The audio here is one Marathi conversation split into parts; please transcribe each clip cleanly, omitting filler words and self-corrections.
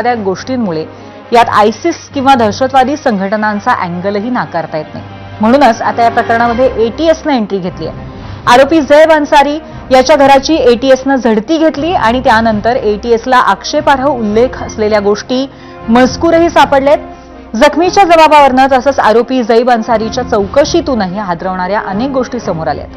त्या गोष्टींमुळे यात आयसिस किंवा दहशतवादी संघटनांचा अँगलही नाकारता येत नाही. म्हणूनच आता या प्रकरणामध्ये एटीएसनं एंट्री घेतली आहे. आरोपी झैब अन्सारी याच्या घराची एटीएसनं झडती घेतली आणि त्यानंतर एटीएसला आक्षेपार्ह उल्लेख असलेल्या गोष्टी मजकूरही सापडलेत. जखमीच्या जबाबावरनं तसंच आरोपी झैब अन्सारीच्या चौकशीतूनही हादरवणाऱ्या अनेक गोष्टी समोर आल्यात.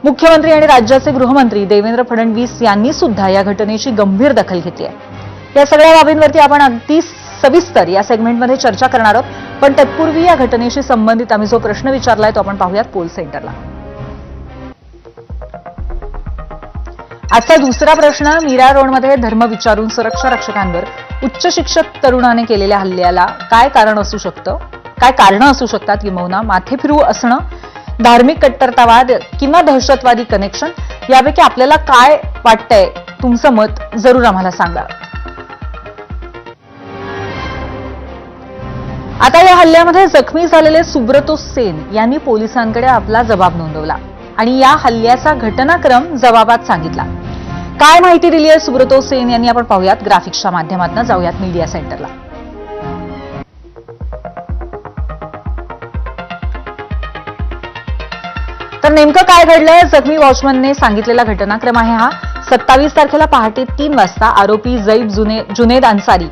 मुख्यमंत्री आणि राज्याचे गृहमंत्री देवेंद्र फडणवीस यांनी सुद्धा या घटनेची गंभीर दखल घेतली आहे. या सगळ्या बाबींवरती आपण अगदी सविस्तर या सेगमेंटमध्ये चर्चा करणार आहोत. पण तत्पूर्वी या घटनेशी संबंधित आम्ही जो प्रश्न विचारलाय तो आपण पाहूयात पोल सेंटरला. आजचा दुसरा प्रश्न, मीरा रोडमध्ये धर्म विचारून सुरक्षा रक्षकांवर उच्च शिक्षक तरुणाने केलेल्या हल्ल्याला काय कारण असू शकतं, काय कारणं असू शकतात, किंबहुना माथेफिरू असणं, धार्मिक कट्टरतावाद किंवा दहशतवादी कनेक्शन, यापैकी आपल्याला काय वाटतंय, तुमचं मत जरूर आम्हाला सांगा. आता या हल्ल्यामध्ये जखमी झालेले सुब्रतो सेन यांनी पोलिसांकडे आपला जबाब नोंदवला आणि या हल्ल्याचा घटनाक्रम जबाबात सांगितला. काय माहिती दिली आहे सुब्रतो सेन यांनी आपण पाहूयात ग्राफिक्सच्या माध्यमातून. जाऊयात मीडिया सेंटरला. तर नेमकं काय घडलंय, जखमी वॉचमनने सांगितलेला घटनाक्रम आहे हा. 27 तारखेला पहाटे 3 वाजता आरोपी झैब जुनेद अन्सारी